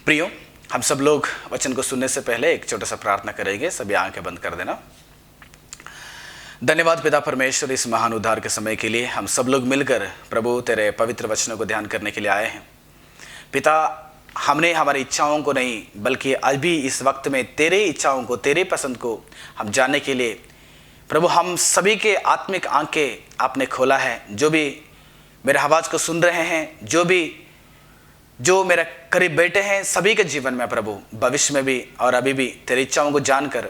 प्रियो, हम सब लोग वचन को सुनने से पहले एक छोटा सा प्रार्थना करेंगे। सभी आंखें बंद कर देना। धन्यवाद पिता परमेश्वर, इस महान उद्धार के समय के लिए हम सब लोग मिलकर प्रभु तेरे पवित्र वचनों को ध्यान करने के लिए आए हैं। पिता, हमने हमारी इच्छाओं को नहीं बल्कि अभी इस वक्त में तेरे इच्छाओं को, तेरे पसंद को हम जानने के लिए प्रभु हम सभी के आत्मिक आंखें आपने खोला है। जो भी मेरे आवाज़ को सुन रहे हैं, जो मेरे करीब बैठे हैं, सभी के जीवन में प्रभु भविष्य में भी और अभी भी तेरी इच्छाओं को जानकर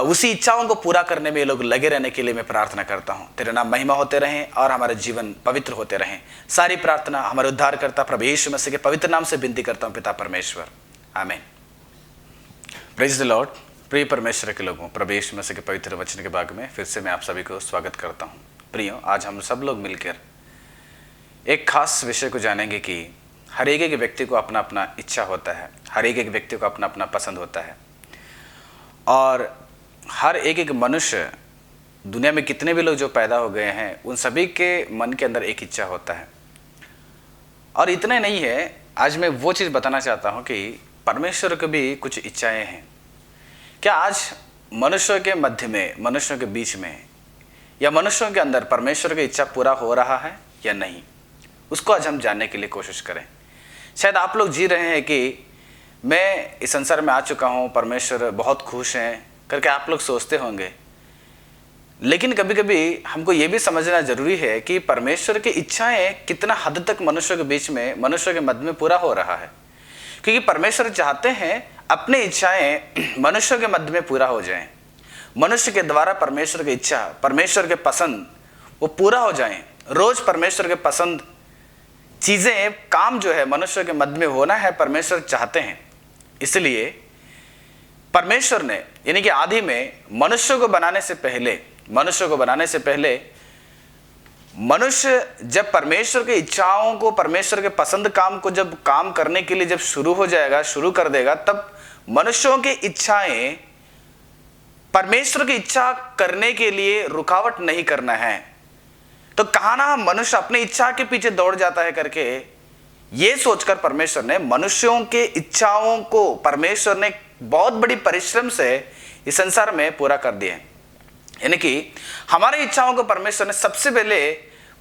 उसी इच्छाओं को पूरा करने में ये लोग लगे रहने के लिए मैं प्रार्थना करता हूँ। तेरे नाम महिमा होते रहें और हमारे जीवन पवित्र होते रहें। सारी प्रार्थना हमारे उद्धारकर्ता प्रभु यीशु मसीह के पवित्र नाम से विनती करता हूँ पिता परमेश्वर, आमीन। Praise the Lord. प्रिय परमेश्वर के लोगों, प्रभु यीशु मसीह के पवित्र वचन के भाग में फिर से मैं आप सभी को स्वागत करता हूँ। प्रियो, आज हम सब लोग मिलकर एक खास विषय को जानेंगे कि हर एक व्यक्ति को अपना अपना इच्छा होता है, हर एक व्यक्ति को अपना अपना पसंद होता है और हर एक मनुष्य, दुनिया में कितने भी लोग जो पैदा हो गए हैं, उन सभी के मन के अंदर एक इच्छा होता है। और इतना नहीं है, आज मैं वो चीज़ बताना चाहता हूँ कि परमेश्वर को भी कुछ इच्छाएं हैं। क्या आज मनुष्यों के मध्य में, मनुष्यों के बीच में या मनुष्यों के अंदर परमेश्वर की इच्छा पूरा हो रहा है या नहीं, उसको आज हम जानने के लिए कोशिश करें। शायद आप लोग जी रहे हैं कि मैं इस संसार में आ चुका हूँ, परमेश्वर बहुत खुश हैं करके आप लोग सोचते होंगे। लेकिन कभी कभी हमको ये भी समझना जरूरी है कि परमेश्वर की इच्छाएं कितना हद तक मनुष्यों के बीच में, मनुष्यों के मध्य में पूरा हो रहा है। क्योंकि परमेश्वर चाहते हैं अपनी इच्छाएं मनुष्यों के मध्य में पूरा हो जाएं। मनुष्य के द्वारा परमेश्वर की इच्छा, परमेश्वर के पसंद वो पूरा हो जाएं। रोज परमेश्वर के पसंद चीजें, काम जो है मनुष्य के मध्य में होना है, परमेश्वर चाहते हैं। इसलिए परमेश्वर ने, यानी कि आदि में मनुष्य को बनाने से पहले मनुष्य जब परमेश्वर की इच्छाओं को, परमेश्वर के पसंद काम को जब काम करने के लिए जब शुरू कर देगा, तब मनुष्यों की इच्छाएं परमेश्वर की इच्छा करने के लिए रुकावट नहीं करना है। तो कहा ना, मनुष्य अपनी इच्छा के पीछे दौड़ जाता है करके ये सोचकर परमेश्वर ने मनुष्यों के इच्छाओं को, परमेश्वर ने बहुत बड़ी परिश्रम से इस संसार में पूरा कर दिया। यानी कि हमारी इच्छाओं को परमेश्वर ने सबसे पहले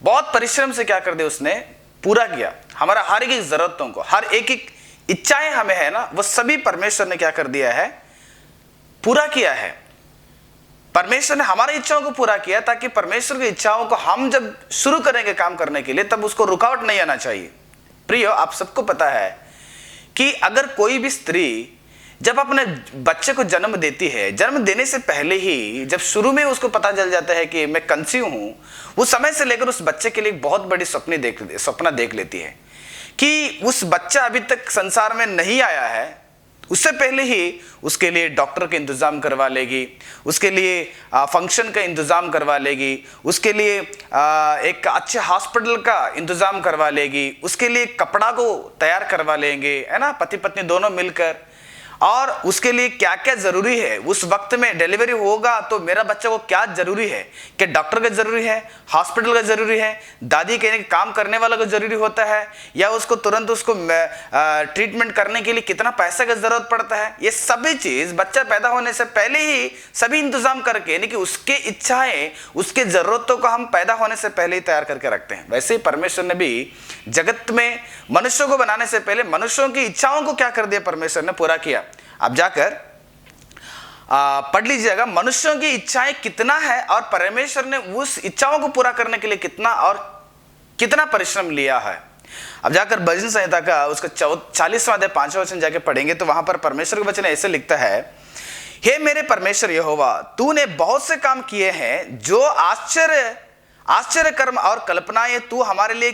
बहुत परिश्रम से क्या कर दिया, उसने पूरा किया। हमारा हर एक जरूरतों को, हर एक इच्छाएं हमें है ना, वो सभी परमेश्वर ने क्या कर दिया है, पूरा किया है। परमेश्वर ने हमारी इच्छाओं को पूरा किया ताकि परमेश्वर की इच्छाओं को हम जब शुरू करेंगे काम करने के लिए, तब उसको रुकावट नहीं आना चाहिए। प्रियो, आप सबको पता है कि अगर कोई भी स्त्री जब अपने बच्चे को जन्म देती है, जन्म देने से पहले ही जब शुरू में उसको पता चल जाता है कि मैं कंसीव हूं, उस समय से लेकर उस बच्चे के लिए बहुत बड़ी सपना देख लेती है कि उस बच्चा अभी तक संसार में नहीं आया है। उससे पहले ही उसके लिए डॉक्टर का इंतज़ाम करवा लेगी, उसके लिए फंक्शन का इंतज़ाम करवा लेगी, उसके लिए एक अच्छे हॉस्पिटल का इंतज़ाम करवा लेगी, उसके लिए कपड़ा को तैयार करवा लेंगे, है ना, पति पत्नी दोनों मिलकर। और उसके लिए क्या क्या ज़रूरी है, उस वक्त में डिलीवरी होगा तो मेरा बच्चा को क्या ज़रूरी है, कि डॉक्टर का ज़रूरी है, हॉस्पिटल का ज़रूरी है, दादी के काम करने वाला का ज़रूरी होता है, या उसको तुरंत उसको ट्रीटमेंट करने के लिए कितना पैसे का ज़रूरत पड़ता है। ये सभी चीज़ बच्चा पैदा होने से पहले ही सभी इंतज़ाम करके, यानी कि उसके इच्छाएँ, उसके ज़रूरतों को हम पैदा होने से पहले ही तैयार करके रखते हैं। वैसे ही परमेश्वर ने भी जगत में मनुष्यों को बनाने से पहले मनुष्यों की इच्छाओं को क्या कर दिया, परमेश्वर ने पूरा किया। आप जाकर पढ़ लीजिएगा मनुष्यों की इच्छाएं कितना है और परमेश्वर ने उस इच्छाओं को पूरा करने के लिए कितना परिश्रम लिया है। अब जाकर भजन संहिता का उसका 40वां अध्याय 5वां वचन जाके पढ़ेंगे तो वहां पर परमेश्वर का वचन ऐसे लिखता है, हे मेरे परमेश्वर यहोवा, तूने बहुत से काम किए हैं, जो आश्चर्य कर्म और कल्पनाएं तू हमारे लिए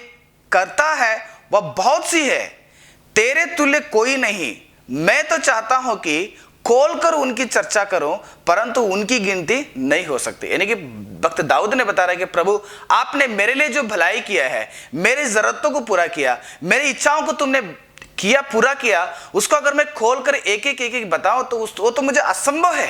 करता है वह बहुत सी है, तेरे तुल्य कोई नहीं। मैं तो चाहता हूं कि खोलकर उनकी चर्चा करूं, परंतु उनकी गिनती नहीं हो सकती। यानी कि भक्त दाऊद ने बता रहा है कि प्रभु आपने मेरे लिए जो भलाई किया है, मेरी जरूरतों को पूरा किया, मेरी इच्छाओं को तुमने किया, पूरा किया, उसको अगर मैं खोलकर एक एक बताऊं तो वो तो मुझे असंभव है।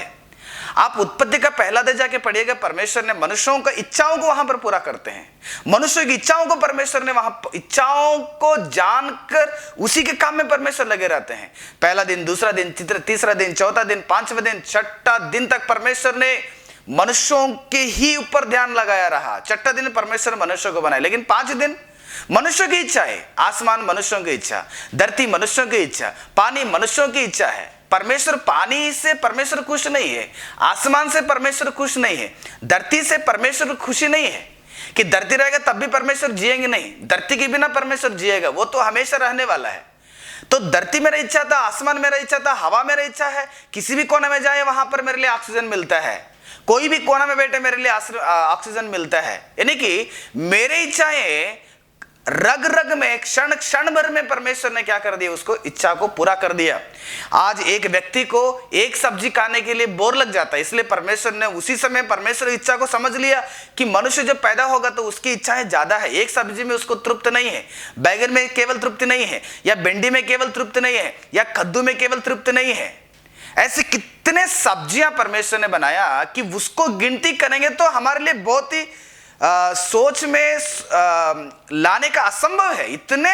आप उत्पत्ति का पहला अध्याय जाके पढ़िएगा, परमेश्वर ने मनुष्यों की इच्छाओं को वहां पर पूरा करते हैं। मनुष्यों की इच्छाओं को परमेश्वर ने वहां इच्छाओं को जानकर उसी के काम में परमेश्वर लगे रहते हैं। पहला दिन, दूसरा दिन, तीसरा दिन, चौथा दिन, पांचवा दिन, छठा दिन तक परमेश्वर ने मनुष्यों के ही ऊपर ध्यान लगाया रहा। छठा दिन परमेश्वर ने मनुष्यों को बनाया, लेकिन 5 दिन मनुष्यों की इच्छा है। आसमान मनुष्यों की इच्छा, धरती मनुष्यों की इच्छा, पानी मनुष्यों की इच्छा है। परमेश्वर पानी से परमेश्वर खुश नहीं है, आसमान से परमेश्वर खुश नहीं है, धरती से परमेश्वर खुशी नहीं है कि धरती रहेगा तब भी परमेश्वर जिएंगे, नहीं, धरती के बिना परमेश्वर जिएगा, वो तो हमेशा रहने वाला है। तो धरती मेरा इच्छा था, आसमान मेरा इच्छा था, हवा मेरा इच्छा है, किसी भी कोने में जाए वहां पर मेरे लिए ऑक्सीजन मिलता है, कोई भी कोना में बैठे मेरे लिए ऑक्सीजन मिलता है। यानी कि मेरी इच्छाएं रग रग में, क्षण क्षण भर में परमेश्वर ने क्या कर दिया, उसको इच्छा को पूरा कर दिया। आज एक व्यक्ति को एक सब्जी खाने के लिए बोर लग जाता है, इसलिए परमेश्वर ने उसी समय परमेश्वर इच्छा को समझ लिया कि मनुष्य जब पैदा होगा तो उसकी इच्छाएं ज्यादा है, एक सब्जी में उसको तृप्त नहीं है, बैगन में केवल तृप्ति नहीं है, या भिंडी में केवल तृप्त नहीं है, या कद्दू में केवल तृप्त नहीं है। ऐसे कितने सब्जियां परमेश्वर ने बनाया कि उसको गिनती करेंगे तो हमारे लिए बहुत ही सोच में लाने का असंभव है। इतने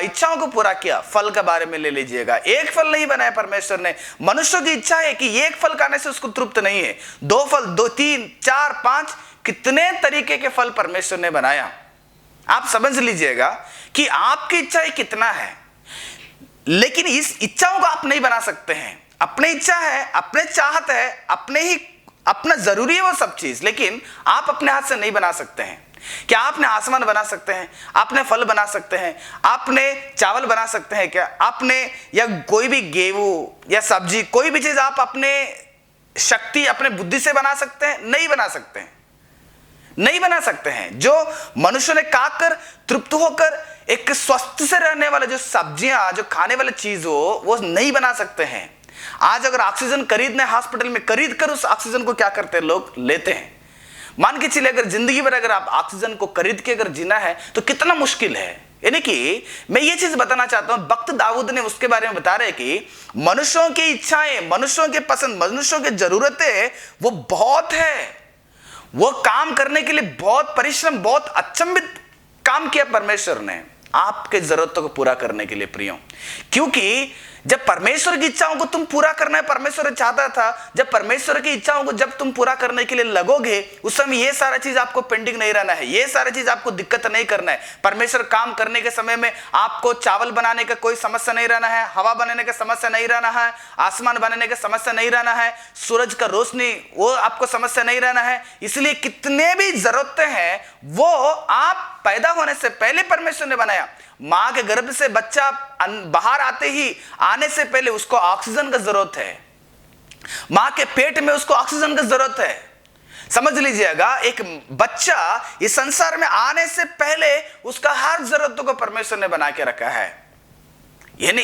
इच्छाओं को पूरा किया। फल के बारे में ले लीजिएगा, एक फल नहीं बनाया परमेश्वर ने। मनुष्य की इच्छा है कि एक फल खाने से उसको तृप्त नहीं है, 2 फल, 2, 3, 4, 5, कितने तरीके के फल परमेश्वर ने बनाया। आप समझ लीजिएगा कि आपकी इच्छा कितना है, लेकिन इस इच्छाओं को आप नहीं बना सकते हैं। अपनी इच्छा है, अपने चाहत है, अपने ही अपना जरूरी है वो सब चीज, लेकिन आप अपने हाथ से नहीं बना सकते हैं। क्या आपने आसमान बना सकते हैं? आपने फल बना सकते हैं? आपने चावल बना सकते हैं क्या? आपने या कोई भी गेहूं या सब्जी, कोई भी चीज आप अपने शक्ति, अपने बुद्धि से बना सकते हैं? नहीं बना सकते हैं, नहीं बना सकते हैं। जो मनुष्य ने खाकर तृप्त होकर एक स्वस्थ से रहने वाले जो सब्जियां, जो खाने वाले चीज हो, वो नहीं बना सकते हैं। आज अगर ऑक्सीजन खरीदने हॉस्पिटल में, खरीद कर उस ऑक्सीजन को क्या करते हैं लोग, लेते हैं। मान के चलिए अगर जिंदगी भर अगर आप ऑक्सीजन को खरीद के अगर जीना है तो कितना मुश्किल है। यानी कि मैं ये चीज बताना चाहता हूं, भक्त दाऊद ने उसके बारे में बता रहे कि मनुष्यों की इच्छाएं, मनुष्यों के पसंद, मनुष्यों की जरूरतें वो बहुत है। वो काम करने के लिए बहुत परिश्रम, बहुत अचंभित काम किया परमेश्वर ने आपके जरूरतों को पूरा करने के लिए प्रियो। क्योंकि जब परमेश्वर की इच्छाओं को तुम पूरा करना है, परमेश्वर चाहता था जब परमेश्वर की इच्छाओं को जब तुम पूरा करने के लिए लगोगे, उस समय ये सारा चीज आपको पेंडिंग नहीं रहना है, ये सारा चीज आपको दिक्कत नहीं करना है। परमेश्वर काम करने के समय में आपको चावल बनाने का कोई समस्या नहीं रहना है, हवा बनाने का समस्या नहीं रहना है, आसमान बनाने का समस्या नहीं रहना है, सूरज का रोशनी वो आपको समस्या नहीं रहना है। इसलिए कितने भी जरूरतें हैं वो आप पैदा होने से पहले परमेश्वर ने बनाया। मां के गर्भ से बच्चा बाहर आने से पहले उसको ऑक्सीजन का जरूरत है, मां के पेट में उसको ऑक्सीजन का जरूरत है। समझ लीजिएगा, एक बच्चा इस संसार में आने से पहले उसका हर जरूरतों को परमेश्वर ने बना के रखा है। यानी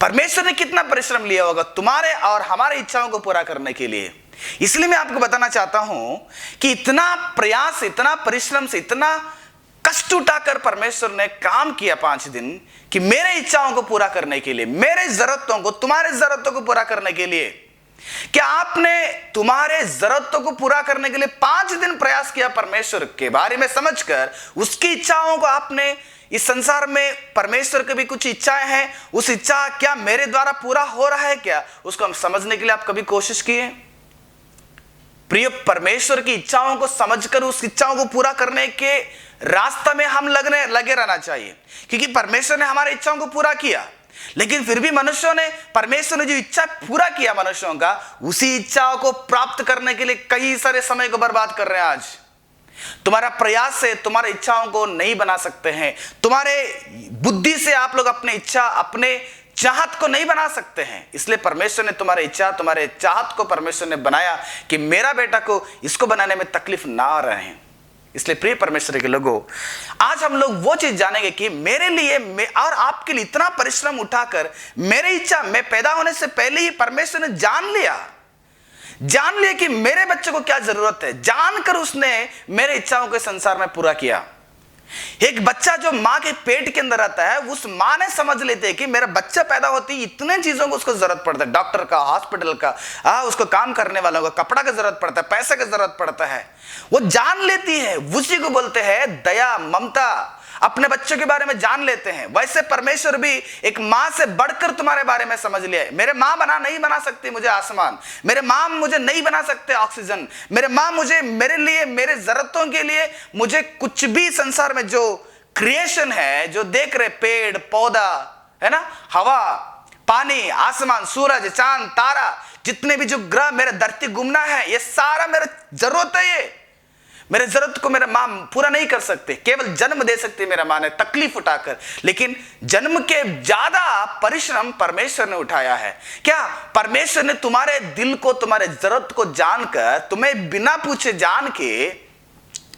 परमेश्वर ने कितना परिश्रम लिया होगा तुम्हारे और हमारे इच्छाओं को पूरा करने के लिए। इसलिए मैं आपको बताना चाहता हूं कि इतना प्रयास, इतना परिश्रम से, इतना कष्ट उठाकर परमेश्वर ने काम किया 5 दिन कि मेरे इच्छाओं को पूरा करने के लिए, मेरे जरूरतों को, तुम्हारे जरूरतों को पूरा करने के लिए। क्या आपने तुम्हारे जरूरतों को पूरा करने के लिए 5 दिन प्रयास किया परमेश्वर के बारे में समझकर? उसकी इच्छाओं को आपने, इस संसार में परमेश्वर की भी कुछ इच्छाएं हैं, उस इच्छा क्या मेरे द्वारा पूरा हो रहा है क्या, उसको हम समझने के लिए आप कभी कोशिश किए? प्रिय, परमेश्वर की इच्छाओं को समझकर उस इच्छाओं को पूरा करने के रास्ता में हम लगे रहना चाहिए। क्योंकि परमेश्वर ने हमारी इच्छाओं को पूरा किया, लेकिन फिर भी मनुष्यों ने, परमेश्वर ने जो इच्छा पूरा किया मनुष्यों का, उसी इच्छाओं को प्राप्त करने के लिए कई सारे समय को बर्बाद कर रहे हैं। आज तुम्हारा प्रयास से तुम्हारी इच्छाओं को नहीं बना सकते हैं, तुम्हारे बुद्धि से आप लोग अपने इच्छा, अपने चाहत को नहीं बना सकते हैं। इसलिए परमेश्वर ने तुम्हारी इच्छा, तुम्हारे चाहत को परमेश्वर ने बनाया कि मेरा बेटा को इसको बनाने में तकलीफ ना रहे। इसलिए प्रिय परमेश्वर के लोगों, आज हम लोग वो चीज जानेंगे कि मेरे लिए और आपके लिए इतना परिश्रम उठाकर मेरी इच्छा, मैं पैदा होने से पहले ही परमेश्वर ने जान लिया कि मेरे बच्चे को क्या जरूरत है, जानकर उसने मेरे इच्छाओं के संसार में पूरा किया। एक बच्चा जो माँ के पेट के अंदर रहता है, उस माँ ने समझ लेते हैं कि मेरा बच्चा पैदा होती है, इतने चीजों को उसको जरूरत पड़ता है, डॉक्टर का, हॉस्पिटल का, उसको काम करने वालों का, कपड़ा का जरूरत पड़ता है, पैसे का जरूरत पड़ता है। वो जान लेती है, उसी को बोलते हैं दया, ममता। अपने बच्चों के बारे में जान लेते हैं। वैसे परमेश्वर भी एक माँ से बढ़कर तुम्हारे बारे में समझ लिया है। मेरे माँ नहीं बना सकती मुझे आसमान, मेरे माँ मुझे नहीं बना सकते ऑक्सीजन, मेरे माँ मुझे, मेरे लिए, मेरे जरूरतों के लिए मुझे कुछ भी संसार में जो क्रिएशन है, जो देख रहे, पेड़ पौधा है ना, हवा, पानी, आसमान, सूरज, चांद, तारा, जितने भी जो ग्रह, मेरे धरती घूमना है, ये सारा मेरा जरूरत है। ये मेरे जरूरत को मेरा माँ पूरा नहीं कर सकते, केवल जन्म दे सकती मेरा माँ ने तकलीफ उठाकर, लेकिन जन्म के ज्यादा परिश्रम परमेश्वर ने उठाया है। क्या परमेश्वर ने तुम्हारे दिल को, तुम्हारे जरूरत को जानकर, तुम्हें बिना पूछे जान के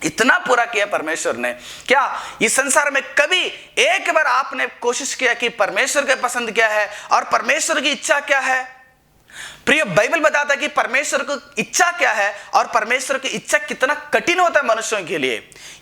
इतना पूरा किया परमेश्वर ने। क्या इस संसार में कभी एक बार आपने कोशिश किया कि परमेश्वर का पसंद क्या है और परमेश्वर की इच्छा क्या है? प्रिय, बाइबल बताता है कि परमेश्वर को इच्छा क्या है और परमेश्वर की इच्छा कितना कठिन होता है मनुष्यों के लिए।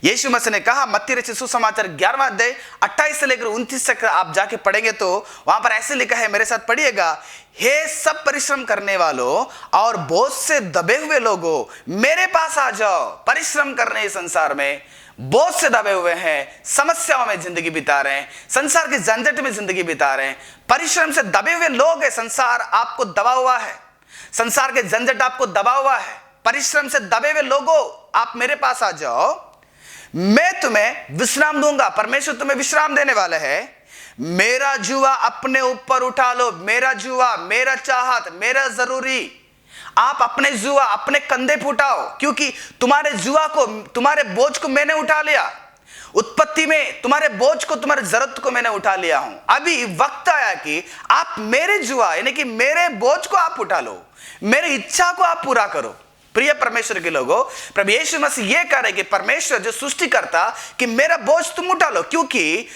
यीशु मसीह ने कहा, मत्ती रचित सुसमाचार 11वां अध्याय 28 से लेकर 29 तक आप जाके पढ़ेंगे तो वहां पर ऐसे लिखा है, मेरे साथ पढ़िएगा, हे सब परिश्रम करने वालों और बोझ से दबे हुए लोगों, मेरे पास आ जाओ। परिश्रम करने इस संसार में, बोझ से दबे हुए हैं, समस्याओं में जिंदगी बिता रहे हैं, संसार के झंझट में जिंदगी बिता रहे हैं, परिश्रम से दबे हुए लोग हैं। संसार आपको दबा हुआ है, संसार के झंझट आपको दबा हुआ है। परिश्रम से दबे हुए लोगों, आप मेरे पास आ जाओ, मैं तुम्हें विश्राम दूंगा। परमेश्वर तुम्हें विश्राम देने वाला है। मेरा जुआ अपने ऊपर उठा लो। मेरा जुआ, मेरा चाहत, मेरा जरूरी, आप अपने जुआ अपने कंधे पे उठाओ, क्योंकि तुम्हारे जुआ को, तुम्हारे बोझ को मैंने उठा लिया। उत्पत्ति में तुम्हारे बोझ को, तुम्हारे जरूरत को मैंने उठा लिया हूं। अभी वक्त आया कि आप मेरे जुआ, यानी कि मेरे बोझ को आप उठा लो, मेरी इच्छा को आप पूरा करो। प्रिय परमेश्वर के लोगों, प्रभु यीशु मसीह यह कह रहे कि परमेश्वर जो सृष्टि करता कि मेरा बोझ तुम उठा लो, क्योंकि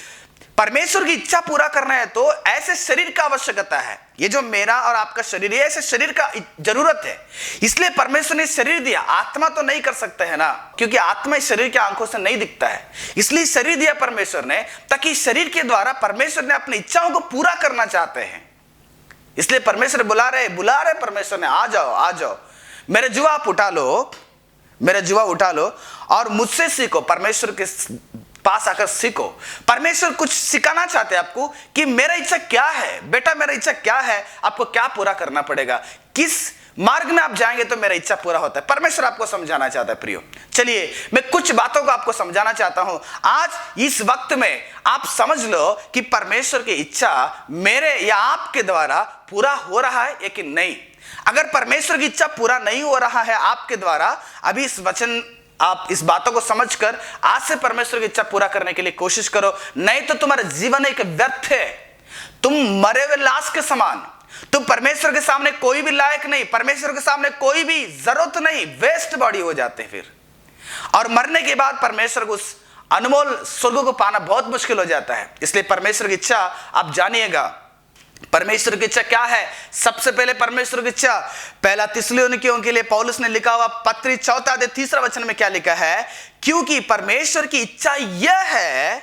परमेश्वर की इच्छा पूरा करना है तो ऐसे शरीर का आवश्यकता है। ये जो मेरा और आपका शरीर है, ऐसे शरीर का जरूरत है, इसलिए परमेश्वर ने शरीर दिया। आत्मा तो नहीं कर सकता है ना, क्योंकि आत्मा इस शरीर की आंखों से नहीं दिखता है, इसलिए शरीर दिया परमेश्वर ने, ताकि शरीर के द्वारा परमेश्वर ने अपनी इच्छाओं को पूरा करना चाहते हैं। इसलिए परमेश्वर बुला रहे परमेश्वर ने, आ जाओ, आ जाओ, मेरे जुआ आप उठा लो, मेरा जुआ उठा लो और मुझसे सीखो। परमेश्वर के पास आकर सीखो। परमेश्वर कुछ सिखाना चाहते हैं आपको कि मेरा इच्छा क्या है, बेटा मेरा इच्छा क्या है, आपको क्या पूरा करना पड़ेगा, किस मार्ग में आप जाएंगे तो मेरा इच्छा पूरा होता है। परमेश्वर आपको समझाना चाहता है। प्रियो, चलिए मैं कुछ बातों को आपको समझाना चाहता हूं। आज इस वक्त में आप समझ लो कि परमेश्वर की इच्छा मेरे या आपके द्वारा पूरा हो रहा है या कि नहीं। अगर परमेश्वर की इच्छा पूरा नहीं हो रहा है आपके द्वारा, अभी इस वचन, आप इस बातों को समझकर आज से परमेश्वर की इच्छा पूरा करने के लिए कोशिश करो, नहीं तो तुम्हारा जीवन एक व्यर्थ है। तुम मरे हुए लाश के समान, तुम परमेश्वर के सामने कोई भी लायक नहीं, परमेश्वर के सामने कोई भी जरूरत नहीं, वेस्ट बॉडी हो जाते फिर। और मरने के बाद परमेश्वर को उस अनमोल स्वर्ग को पाना बहुत मुश्किल हो जाता है। इसलिए परमेश्वर की इच्छा आप जानिएगा। परमेश्वर की इच्छा क्या है? सबसे पहले परमेश्वर की इच्छा, पहला थिस्सलुनीकियों के लिए पौलुस ने लिखा हुआ पत्री 4 अध्याय 3 वचन में क्या लिखा है? क्योंकि परमेश्वर की इच्छा यह है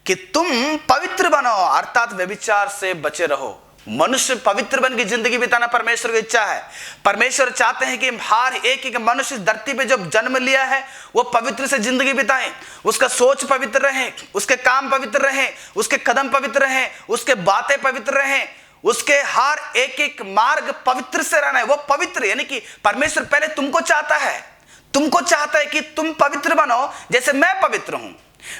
कि तुम पवित्र बनो, अर्थात व्यभिचार से बचे रहो। मनुष्य पवित्र बन की जिंदगी बिताना परमेश्वर की इच्छा है। परमेश्वर चाहते हैं कि हर एक मनुष्य इस धरती पे जो जन्म लिया है वो पवित्र से जिंदगी बिताए, उसका सोच पवित्र रहे, उसके काम पवित्र रहे, उसके कदम पवित्र रहे, उसके बातें पवित्र रहे, उसके हर एक मार्ग पवित्र से रहना है। वो पवित्र, यानी कि परमेश्वर पहले तुमको चाहता है, तुमको चाहता है कि तुम पवित्र बनो जैसे मैं पवित्र हूं।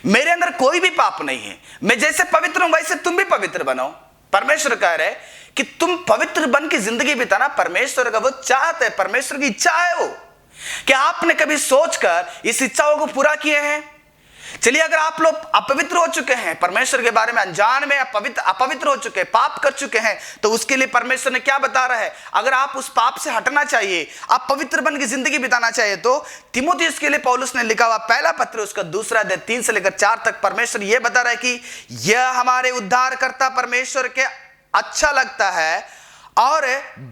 मेरे अंदर कोई भी पाप नहीं है, मैं जैसे पवित्र हूं वैसे तुम भी पवित्र बनो। परमेश्वर कह रहे कि तुम पवित्र बन की जिंदगी बिताना परमेश्वर का वो चाहते है, परमेश्वर की इच्छा है वो। क्या आपने कभी सोचकर इस इच्छाओं को पूरा किए हैं? चलिए, अगर आप लोग अपवित्र हो चुके हैं, परमेश्वर के बारे में अनजान में अपवित्र हो चुके हैं, पाप कर चुके हैं, तो उसके लिए परमेश्वर ने क्या बता रहा है? अगर आप उस पाप से हटना चाहिए, आप पवित्र बन की जिंदगी बिताना चाहिए, तो तीमुथियुस के लिए पौलुस ने लिखा हुआ पहला पत्र उसका 2 अध्याय 3 से लेकर 4 तक परमेश्वर यह बता रहा है कि यह हमारे उद्धारकर्ता परमेश्वर के अच्छा लगता है और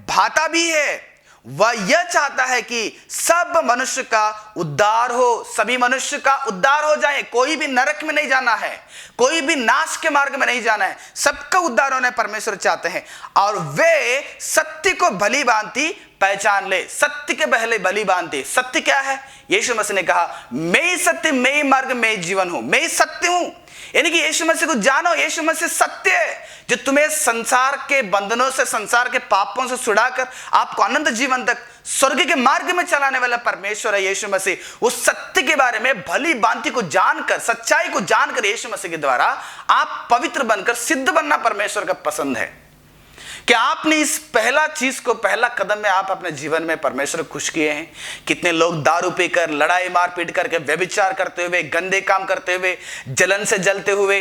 भाता भी है। वह यह चाहता है कि सब मनुष्य का उद्धार हो, सभी मनुष्य का उद्धार हो जाए। कोई भी नरक में नहीं जाना है, कोई भी नाश के मार्ग में नहीं जाना है, सबका उद्धार होने परमेश्वर चाहते हैं। और वे सत्य को भली भांति पहचान ले। सत्य के पहले भली भांति, सत्य क्या है? यीशु मसीह ने कहा, मैं ही सत्य, मैं ही मार्ग, मैं ही जीवन हूं, मैं ही सत्य हूं। यानी कि यीशु मसीह को जानो। यीशु मसीह सत्य है जो तुम्हें संसार के बंधनों से, संसार के पापों से छुड़ाकर आपको अनंत जीवन तक स्वर्ग के मार्ग में चलाने वाला परमेश्वर है यीशु मसीह। उस सत्य के बारे में भली भांति को जानकर, सच्चाई को जानकर यीशु मसीह के द्वारा आप पवित्र बनकर सिद्ध बनना परमेश्वर का पसंद है। क्या आपने इस पहला चीज को, पहला कदम में आप अपने जीवन में परमेश्वर को खुश किए हैं? कितने लोग दारू पीकर, लड़ाई मारपीट करके, व्यभिचार करते हुए, गंदे काम करते हुए, जलन से जलते हुए,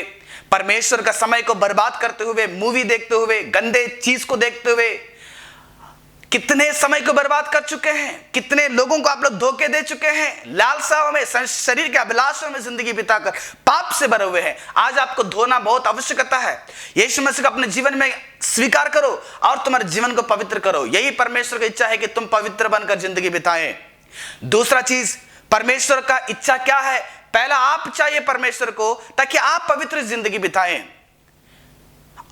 परमेश्वर का समय को बर्बाद करते हुए, मूवी देखते हुए, गंदे चीज को देखते हुए कितने समय को बर्बाद कर चुके हैं। कितने लोगों को आप लोग धोखे दे चुके हैं। लालसाओं में, शरीर के अभिलाषों में जिंदगी बिताकर पाप से भरे हुए हैं। आज आपको धोना बहुत आवश्यकता है। यीशु मसीह को अपने जीवन में स्वीकार करो और तुम्हारे जीवन को पवित्र करो। यही परमेश्वर की इच्छा है कि तुम पवित्र बनकर जिंदगी बिताएं। दूसरा चीज, परमेश्वर का इच्छा क्या है? पहला आप चाहिए परमेश्वर को ताकि आप पवित्र जिंदगी बिताएं।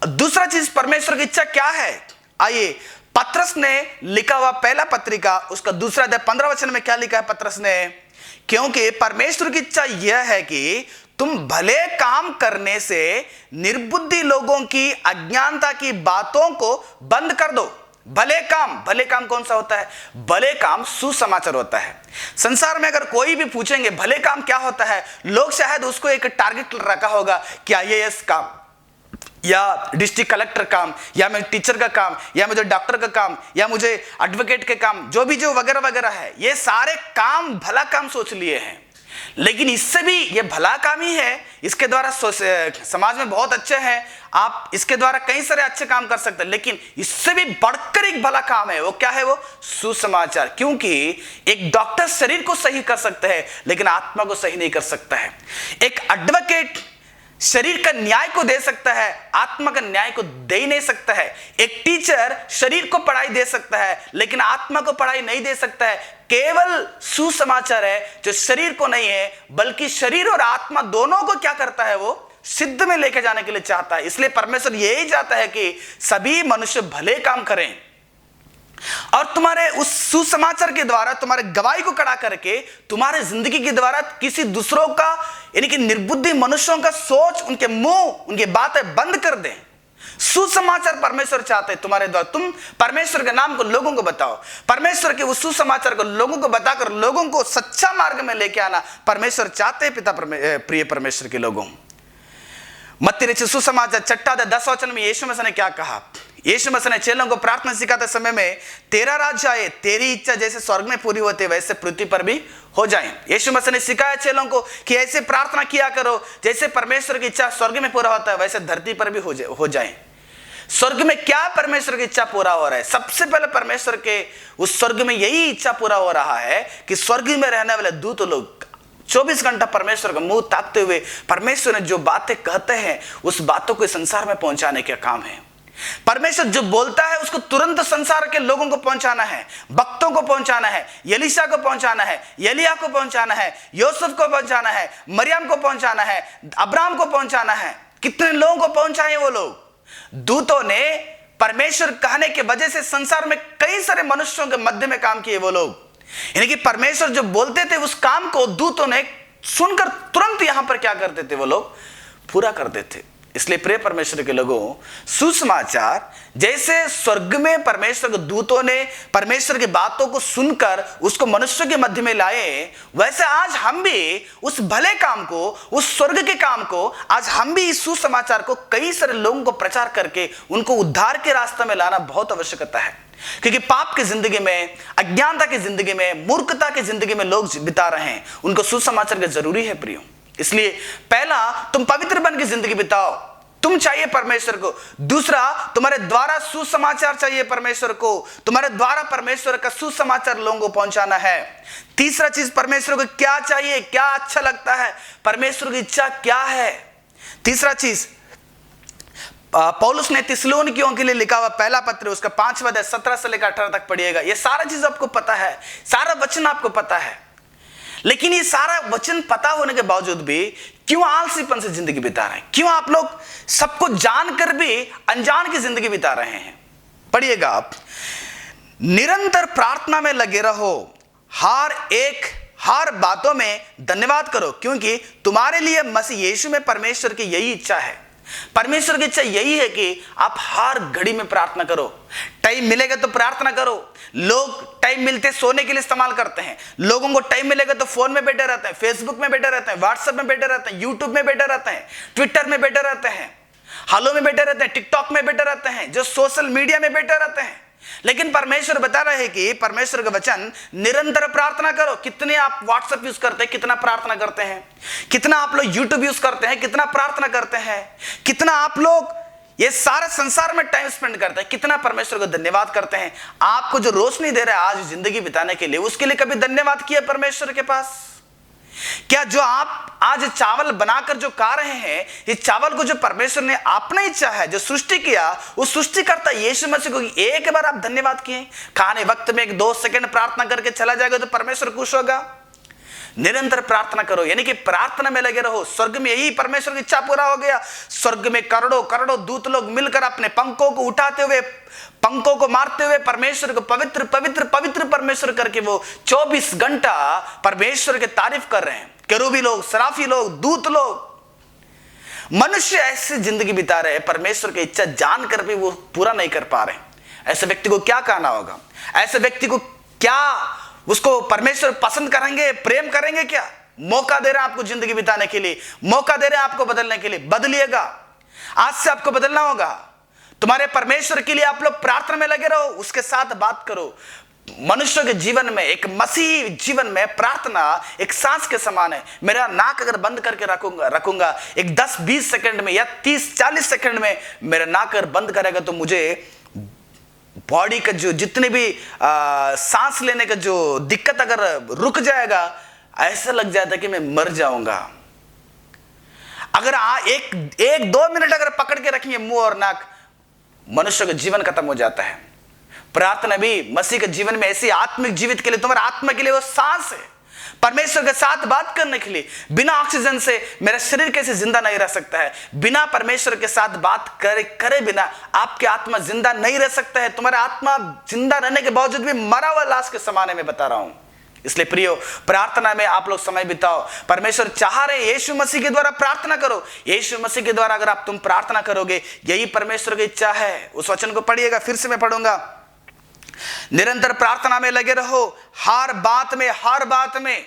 दूसरा चीज, परमेश्वर की इच्छा क्या है? आइए, पत्रस ने लिखा हुआ पहला पत्रिका, उसका दूसरा अध्याय 15 वचन में क्या लिखा है पत्रस ने? क्योंकि परमेश्वर की इच्छा यह है कि तुम भले काम करने से निर्बुद्धि लोगों की अज्ञानता की बातों को बंद कर दो। भले काम कौन सा होता है? भले काम सुसमाचार होता है। संसार में अगर कोई भी पूछेंगे भले काम क्या होता है, लोग शायद उसको एक टारगेट रखा होगा कि आईएएस काम, या डिस्ट्रिक्ट कलेक्टर काम, या मैं टीचर का काम, या मुझे डॉक्टर का काम, या मुझे एडवोकेट के काम, जो भी जो वगैरह वगैरह है, ये सारे काम भला काम सोच लिए हैं। लेकिन इससे भी ये भला काम ही है, इसके द्वारा समाज में बहुत अच्छे हैं, आप इसके द्वारा कई सारे अच्छे काम कर सकते हैं। लेकिन इससे भी बढ़कर एक भला काम है, वो क्या है? वो सुसमाचार। क्योंकि एक डॉक्टर शरीर को सही कर सकता है लेकिन आत्मा को सही नहीं कर सकता है। एक एडवोकेट शरीर का न्याय को दे सकता है, आत्मा का न्याय को दे ही नहीं सकता है। एक टीचर शरीर को पढ़ाई दे सकता है लेकिन आत्मा को पढ़ाई नहीं दे सकता है। केवल सुसमाचार है जो शरीर को नहीं है बल्कि शरीर और आत्मा दोनों को क्या करता है? वो सिद्ध में लेके जाने के लिए चाहता है। इसलिए परमेश्वर यही चाहता है कि सभी मनुष्य भले काम करें और तुम्हारे उस सुसमाचार के द्वारा, तुम्हारे गवाही को खड़ा करके, तुम्हारे जिंदगी के द्वारा किसी दूसरों का, यानी कि निर्बुद्धि मनुष्यों का सोच, उनके मुंह, उनकी बातें बंद कर दें। सुसमाचार परमेश्वर चाहते हैं तुम्हारे द्वारा तुम परमेश्वर के नाम को लोगों को बताओ। परमेश्वर के उस सुसमाचार को लोगों को बताकर लोगों को सच्चा मार्ग में लेके आना परमेश्वर चाहते हैं। पिता प्रिय परमेश्वर के लोगों, मत्ती रचित सुसमाचार 6 अध्याय 10 वचन में यीशु मसीह ने क्या कहा? यीशु मसीह ने चेलों को प्रार्थना सिखाते समय में, तेरा राज्य आए, तेरी इच्छा जैसे स्वर्ग में पूरी होती है वैसे पृथ्वी पर भी हो जाए। यीशु मसीह ने सिखाया चेलों को कि ऐसे प्रार्थना किया करो, जैसे परमेश्वर की इच्छा स्वर्ग में पूरा होता है वैसे धरती पर भी हो जाए। स्वर्ग में क्या परमेश्वर की इच्छा पूरा हो रहा है? सबसे पहले परमेश्वर के उस स्वर्ग में यही इच्छा पूरा हो रहा है कि स्वर्ग में रहने वाले दूत लोग 24 घंटा परमेश्वर का मुंह ताकते हुए परमेश्वर ने जो बातें कहते हैं उस बातों को संसार में पहुंचाने का काम है। परमेश्वर जो बोलता है उसको तुरंत संसार के लोगों को पहुंचाना है, भक्तों को पहुंचाना है, एलीशा को पहुंचाना है, एलिया को पहुंचाना है, यूसुफ को पहुंचाना है, मरियम को पहुंचाना है, अब्राहम को पहुंचाना है। कितने लोगों को पहुंचाए वो लोग? दूतों ने परमेश्वर कहने के वजह से संसार में कई सारे मनुष्यों के मध्य में काम किए वो लोग। यानी कि परमेश्वर जो बोलते थे उस काम को दूतों ने सुनकर तुरंत यहां पर क्या करते थे? वो लोग पूरा कर देते। इसलिए प्रिय परमेश्वर के लोगों, सुसमाचार जैसे स्वर्ग में परमेश्वर के दूतों ने परमेश्वर की बातों को सुनकर उसको मनुष्य के मध्य में लाए, वैसे आज हम भी उस भले काम को, उस स्वर्ग के काम को, आज हम भी इस सुसमाचार को कई सारे लोगों को प्रचार करके उनको उद्धार के रास्ते में लाना बहुत आवश्यकता है। क्योंकि पाप की जिंदगी में, अज्ञानता की जिंदगी में, मूर्खता की जिंदगी में लोग बिता रहे हैं, उनको सुसमाचार का जरूरी है प्रियो। इसलिए पहला, तुम पवित्र बन की जिंदगी बिताओ, तुम चाहिए परमेश्वर को। दूसरा, तुम्हारे द्वारा सुसमाचार चाहिए परमेश्वर को, तुम्हारे द्वारा परमेश्वर का सुसमाचार लोगों को पहुंचाना है। तीसरा चीज, परमेश्वर को क्या चाहिए, क्या अच्छा लगता है, परमेश्वर की इच्छा क्या है। तीसरा चीज, पौलुस ने थिस्सलुनीकियों के लिए लिखा हुआ पहला पत्र, उसका 5वां अध्याय 17 से लेकर 18 तक पढ़िएगा। ये सारा चीज आपको पता है, सारा वचन आपको पता है, लेकिन ये सारा वचन पता होने के बावजूद भी क्यों आलसीपन से जिंदगी बिता रहे हैं? क्यों आप लोग सबको जानकर भी अनजान की जिंदगी बिता रहे हैं? पढ़िएगा आप, निरंतर प्रार्थना में लगे रहो, हर बातों में धन्यवाद करो, क्योंकि तुम्हारे लिए मसीह यीशु में परमेश्वर की यही इच्छा है। परमेश्वर की इच्छा यही है कि आप हर घड़ी में प्रार्थना करो। टाइम मिलेगा तो प्रार्थना करो। लोग टाइम मिलते सोने के लिए इस्तेमाल करते हैं, लोगों को टाइम मिलेगा तो फोन में बैठे रहते हैं, फेसबुक में बैठे रहते हैं, व्हाट्सएप में बैठे रहते हैं, यूट्यूब में बैठे रहते हैं, ट्विटर में बैठे रहते हैं, हालो में बैठे रहते हैं, टिकटॉक में बैठे रहते हैं, जो सोशल मीडिया में बैठे रहते हैं। लेकिन परमेश्वर बता रहे हैं कि परमेश्वर का वचन निरंतर प्रार्थना करो। कितने आप व्हाट्सएप यूज करते हैं, कितना प्रार्थना करते हैं? कितना आप लोग यूट्यूब यूज करते हैं, कितना प्रार्थना करते हैं? कितना आप लोग ये सारे संसार में टाइम स्पेंड करते हैं, कितना परमेश्वर को धन्यवाद करते हैं? आपको जो रोशनी दे रहा है आज जिंदगी बिताने के लिए, उसके लिए कभी धन्यवाद किया परमेश्वर के पास? क्या जो आप आज चावल बनाकर जो खा रहे हैं, इस चावल को जो परमेश्वर ने अपने इच्छा है जो सृष्टि किया, उस सृष्टिकर्ता यीशु मसीह को एक बार आप धन्यवाद किए? खाने वक्त में 1-2 सेकंड प्रार्थना करके चला जाएगा तो परमेश्वर खुश होगा? निरंतर प्रार्थना करो, यानी कि प्रार्थना में लगे रहो। स्वर्ग में यही परमेश्वर की इच्छा पूरा हो गया। स्वर्ग में करोड़ों दूत लोग मिलकर अपने पंखों को उठाते हुए, पंखों को मारते हुए परमेश्वर को पवित्र पवित्र पवित्र परमेश्वर करके वो 24 घंटा परमेश्वर की तारीफ कर रहे हैं। केरूबी लोग, सराफी लोग, दूत लोग। मनुष्य ऐसी जिंदगी बिता रहे हैं, परमेश्वर की इच्छा जानकर भी वो पूरा नहीं कर पा रहे। ऐसे व्यक्ति को क्या कहना होगा? ऐसे व्यक्ति को क्या, उसको परमेश्वर पसंद करेंगे, प्रेम करेंगे क्या? मौका दे रहे हैं आपको जिंदगी बिताने के लिए, मौका दे रहे हैं आपको बदलने के लिए। बदलिएगा, आज से आपको बदलना होगा। तुम्हारे परमेश्वर के लिए आप लोग प्रार्थना में लगे रहो, उसके साथ बात करो। मनुष्य के जीवन में, एक मसीही जीवन में प्रार्थना एक सांस के समान है। मेरा नाक अगर बंद करके रखूंगा एक 10-20 सेकंड में या 30-40 सेकंड में मेरा नाक अगर बंद करेगा तो मुझे बॉडी का जो जितने भी सांस लेने का जो दिक्कत अगर रुक जाएगा, ऐसा लग जाता है कि मैं मर जाऊंगा। अगर 1-2 मिनट अगर पकड़ के रखेंगे मुंह और नाक, मनुष्य का जीवन खत्म हो जाता है। प्रार्थना भी मसीह के जीवन में ऐसी आत्मिक जीवित के लिए, तुम्हारे आत्मा के लिए वो सांस है, परमेश्वर के साथ बात करने के लिए। बिना ऑक्सीजन से मेरा शरीर कैसे जिंदा नहीं रह सकता है? बिना परमेश्वर के साथ बात करे बिना आपकी आत्मा जिंदा नहीं रह सकता है। तुम्हारा आत्मा जिंदा रहने के बावजूद भी मरा हुआ लाश के समान है, मैं बता रहा हूं। इसलिए प्रियो, प्रार्थना में आप लोग समय बिताओ। परमेश्वर चाह रहे यीशु मसीह के द्वारा प्रार्थना करो। यीशु मसीह के द्वारा अगर तुम प्रार्थना करोगे, यही परमेश्वर की इच्छा है। उस वचन को पढ़िएगा, फिर से मैं पढ़ूंगा। निरंतर प्रार्थना में लगे रहो, हर बात में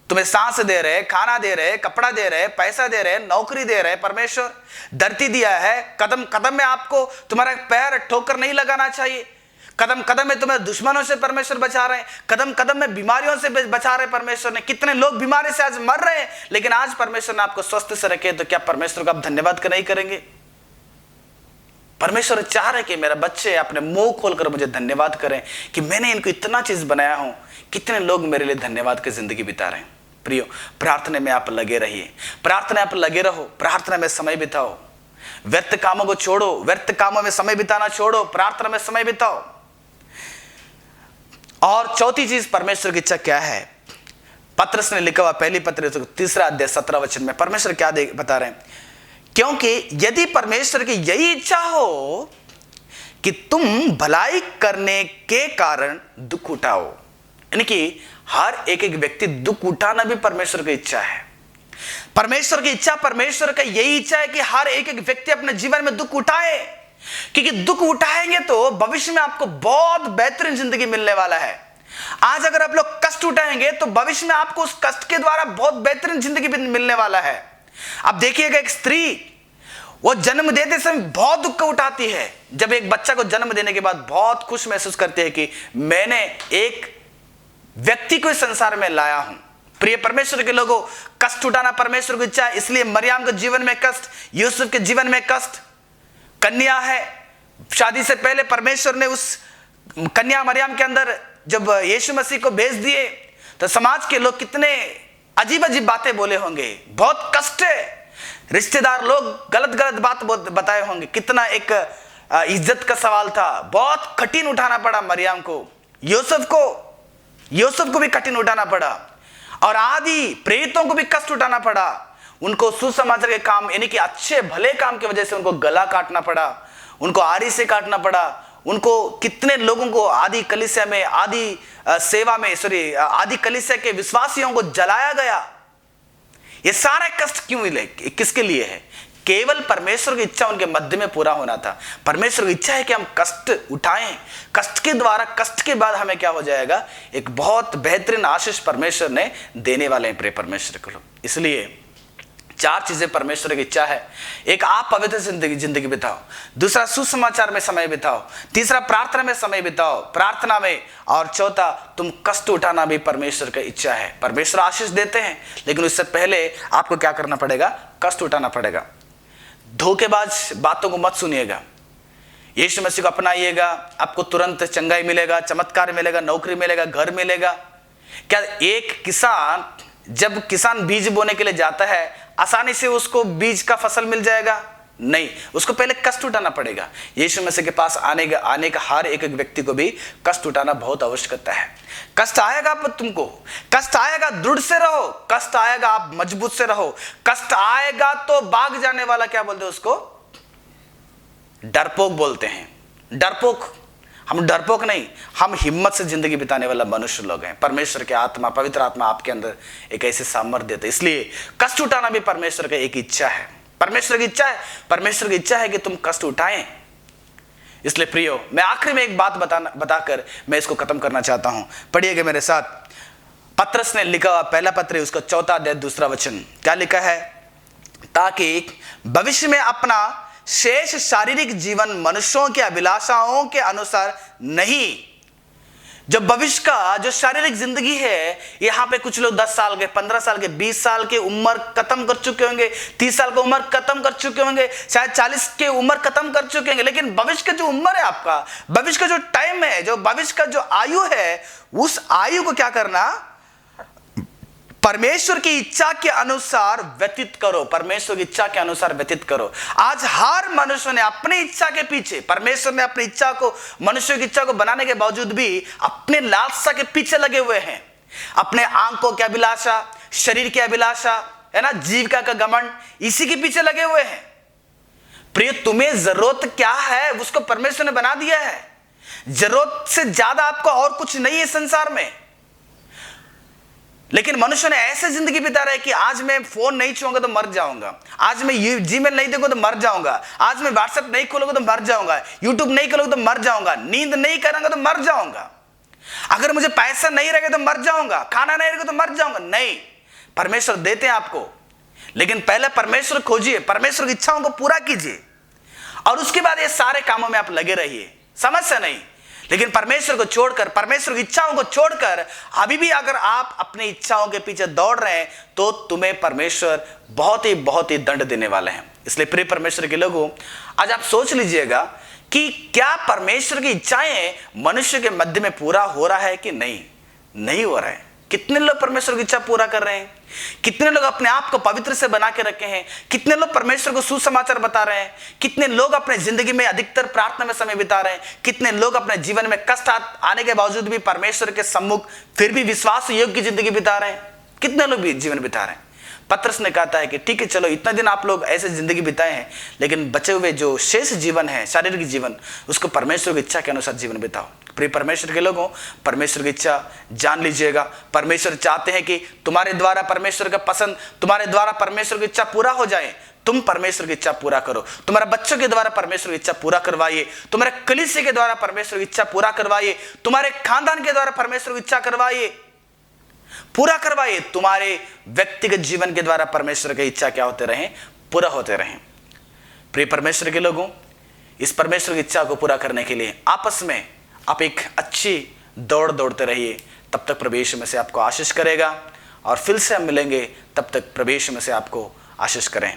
तुम्हें सांस दे रहे, खाना दे रहे, कपड़ा दे रहे, पैसा दे रहे, नौकरी दे रहे परमेश्वर, धरती दिया है। कदम कदम में आपको तुम्हारा पैर ठोकर नहीं लगाना चाहिए। कदम कदम में तुम्हें दुश्मनों से परमेश्वर बचा रहे हैं, कदम कदम में बीमारियों से बचा रहे परमेश्वर ने। कितने लोग बीमारी से आज मर रहे हैं, लेकिन आज परमेश्वर ने आपको स्वस्थ से रखे, तो क्या परमेश्वर का आप धन्यवाद नहीं करेंगे? परमेश्वर चाह रहे कि मेरा बच्चे अपने मुंह खोलकर मुझे धन्यवाद करें कि मैंने इनको इतना चीज बनाया हूं। कितने लोग मेरे लिए धन्यवाद की जिंदगी बिता रहे हैं। प्रियो, प्रार्थना में आप लगे रहिए, प्रार्थना आप लगे रहो, प्रार्थना में समय बिताओ। व्यर्थ कामों को छोड़ो, व्यर्थ कामों में समय बिताना छोड़ो, प्रार्थना में समय बिताओ। और चौथी चीज, परमेश्वर की इच्छा क्या है? पत्रस ने लिखा हुआ पहली पत्र 3 अध्याय 17 वचन में परमेश्वर क्या बता रहे हैं? क्योंकि यदि परमेश्वर की यही इच्छा हो कि तुम भलाई करने के कारण दुख उठाओ, यानी कि हर एक व्यक्ति दुख उठाना भी परमेश्वर की इच्छा है। परमेश्वर की इच्छा, परमेश्वर का यही इच्छा है कि हर एक व्यक्ति अपने जीवन में दुख उठाए, क्योंकि दुख उठाएंगे तो भविष्य में आपको बहुत बेहतरीन जिंदगी मिलने वाला है। आज अगर आप लोग कष्ट उठाएंगे तो भविष्य में आपको उस कष्ट के द्वारा बहुत बेहतरीन जिंदगी मिलने वाला है। अब देखिएगा, एक स्त्री वो जन्म देते समय बहुत दुख उठाती है। जब एक बच्चा को जन्म देने के बाद बहुत खुश महसूस करती है कि मैंने एक व्यक्ति को इस संसार में लाया हूं। प्रिय परमेश्वर के लोगों, कष्ट उठाना परमेश्वर की इच्छा है। इसलिए मरियम के जीवन में कष्ट, यूसुफ के जीवन में कष्ट, कन्या है, शादी से पहले परमेश्वर ने उस कन्या मरियम के अंदर जब यीशु मसीह को भेज दिए तो समाज के लोग कितने अजीब अजीब बातें बोले होंगे। बहुत कष्ट है। रिश्तेदार लोग गलत गलत बात बताए होंगे, कितना एक इज्जत का सवाल था, बहुत कठिन उठाना पड़ा मरियम को, यूसुफ को भी कठिन उठाना पड़ा, और आदि प्रेरितों को भी कष्ट उठाना पड़ा। उनको सुसमाचार के काम यानी कि अच्छे भले काम की वजह से उनको गला काटना पड़ा, उनको आरी से काटना पड़ा, उनको कितने लोगों को आदि कलीसिया में, आदि सेवा में, आदि कलीसिया के विश्वासियों को जलाया गया। ये सारा कष्ट क्यों मिले, किसके लिए है? केवल परमेश्वर की इच्छा उनके मध्य में पूरा होना था। परमेश्वर की इच्छा है कि हम कष्ट उठाएं, कष्ट के द्वारा, कष्ट के बाद हमें क्या हो जाएगा, एक बहुत बेहतरीन आशीष परमेश्वर ने देने वाले हैं प्रिय परमेश्वर को लोग। इसलिए 4 चीजें परमेश्वर की इच्छा है। एक, आप पवित्र जिंदगी बिताओ। दूसरा, सुसमाचार में समय बिताओ। तीसरा, प्रार्थना में समय बिताओ, प्रार्थना में। और चौथा, तुम कष्ट उठाना भी परमेश्वर की इच्छा है। परमेश्वर आशीष देते हैं, लेकिन उससे पहले आपको क्या करना पड़ेगा, कष्ट उठाना पड़ेगा। धोखेबाज बातों को मत सुनिएगा। यीशु मसीह को अपनाइएगा, आपको तुरंत चंगाई मिलेगा, चमत्कार मिलेगा, नौकरी मिलेगा, घर मिलेगा। क्या एक किसान, जब किसान बीज बोने के लिए जाता है, आसानी से उसको बीज का फसल मिल जाएगा? नहीं, उसको पहले कष्ट उठाना पड़ेगा। यीशु मसीह के पास आने का हर एक व्यक्ति को भी कष्ट उठाना बहुत आवश्यकता है। कष्ट आएगा, पर तुमको कष्ट आएगा, दृढ़ से रहो। कष्ट आएगा, आप मजबूत से रहो। कष्ट आएगा तो भाग जाने वाला, क्या बोलते हैं उसको, डरपोक बोलते हैं। डरपोक, हम डरपोक नहीं, हम हिम्मत से जिंदगी बिताने वाला मनुष्य लोग हैं। परमेश्वर की आत्मा, पवित्र आत्मा आपके अंदर एक ऐसे सामर्थ्य देते, इसलिए कष्ट उठाना भी परमेश्वर की एक इच्छा है। परमेश्वर की इच्छा है, परमेश्वर की इच्छा है कि तुम कष्ट उठाएं। इसलिए प्रियो, मैं आखिरी में एक बात बताकर मैं इसको खत्म करना चाहता हूं। पढ़िएगा मेरे साथ, पत्रस ने लिखा, पहला पत्र उसका 4 अध्याय 2 वचन, क्या लिखा है? ताकि भविष्य में अपना शेष शारीरिक जीवन मनुष्यों की अभिलाषाओं के अनुसार नहीं, जो भविष्य का जो शारीरिक जिंदगी है, यहां पे कुछ लोग 10 साल के, 15 साल के, 20 साल की उम्र खत्म कर चुके होंगे, 30 साल की उम्र खत्म कर चुके होंगे, शायद 40 की उम्र खत्म कर चुके होंगे। लेकिन भविष्य का जो उम्र है आपका, भविष्य का जो टाइम है, जो भविष्य का जो आयु है, उस आयु को क्या करना, परमेश्वर की इच्छा के अनुसार व्यतीत करो। परमेश्वर की इच्छा के अनुसार व्यतीत करो। आज हर मनुष्य ने अपनी इच्छा के पीछे, परमेश्वर ने अपनी इच्छा को, मनुष्य की इच्छा को बनाने के बावजूद भी अपने लालसा के पीछे लगे हुए हैं। अपने आंखों की अभिलाषा, शरीर की अभिलाषा, है ना, जीविका का घमंड, इसी के पीछे लगे हुए हैं। प्रिय, तुम्हें जरूरत क्या है, उसको परमेश्वर ने बना दिया है। जरूरत से ज्यादा आपको और कुछ नहीं है संसार में। लेकिन मनुष्य ने ऐसे जिंदगी बिता रहे कि आज मैं फोन नहीं छूंगा तो मर जाऊंगा, आज मैं जीमेल नहीं देखूंगा तो मर जाऊंगा, आज मैं व्हाट्सएप नहीं खोलूंगा तो मर जाऊंगा, यूट्यूब नहीं खोलूंगा तो मर जाऊंगा, नींद नहीं करूंगा तो मर जाऊंगा, अगर मुझे पैसा नहीं रहेगा तो मर जाऊंगा, खाना नहीं रहेगा तो मर जाऊंगा। नहीं, परमेश्वर देते हैं आपको, लेकिन पहले परमेश्वर खोजिए, परमेश्वर की इच्छाओं को पूरा कीजिए, और उसके बाद ये सारे कामों में आप लगे रहिए। समस्या नहीं, लेकिन परमेश्वर को छोड़कर, परमेश्वर की इच्छाओं को छोड़कर अभी भी अगर आप अपनी इच्छाओं के पीछे दौड़ रहे हैं, तो तुम्हें परमेश्वर बहुत ही दंड देने वाले हैं। इसलिए प्रिय परमेश्वर के लोगों, आज आप सोच लीजिएगा कि क्या परमेश्वर की इच्छाएं मनुष्य के मध्य में पूरा हो रहा है कि नहीं हो रहा है। कितने लोग परमेश्वर की इच्छा पूरा कर रहे हैं, कितने लोग अपने आप को पवित्र से बना के रखे हैं, कितने लोग परमेश्वर को सुसमाचार बता रहे हैं, कितने लोग अपने जिंदगी में अधिकतर प्रार्थना में समय बिता रहे हैं, कितने लोग अपने जीवन में कष्ट आने के बावजूद भी परमेश्वर के सम्मुख फिर भी विश्वास योग्य जिंदगी बिता रहे हैं, कितने लोग भी जीवन बिता रहे हैं। पत्रस ने कहता है कि ठीक है, चलो इतना दिन आप लोग ऐसे जिंदगी बिताए हैं, लेकिन बचे हुए जो शेष जीवन है, शारीरिक जीवन, उसको परमेश्वर की इच्छा के अनुसार जीवन बिताओ। प्रिय परमेश्वर के लोगों, परमेश्वर की इच्छा जान लीजिएगा। परमेश्वर चाहते हैं कि तुम्हारे द्वारा परमेश्वर का पसंद, तुम्हारे द्वारा परमेश्वर की इच्छा पूरा हो जाए। तुम परमेश्वर की इच्छा पूरा करो, तुम्हारे बच्चों के द्वारा परमेश्वर की इच्छा पूरा करवाइए, तुम्हारे कलीसिया के द्वारा परमेश्वर की इच्छा पूरा करवाइए, तुम्हारे खानदान के द्वारा परमेश्वर की इच्छा करवाइए, पूरा करवाइए। तुम्हारे व्यक्तिगत जीवन के द्वारा परमेश्वर की इच्छा क्या होते रहे, पूरा होते रहे। प्रिय परमेश्वर के लोगों, इस परमेश्वर की इच्छा को पूरा करने के लिए आपस में आप एक अच्छी दौड़ते रहिए। तब तक प्रभु यीशु में से आपको आशीष करेगा, और फिर से हम मिलेंगे। तब तक प्रभु यीशु में से आपको आशीष करें।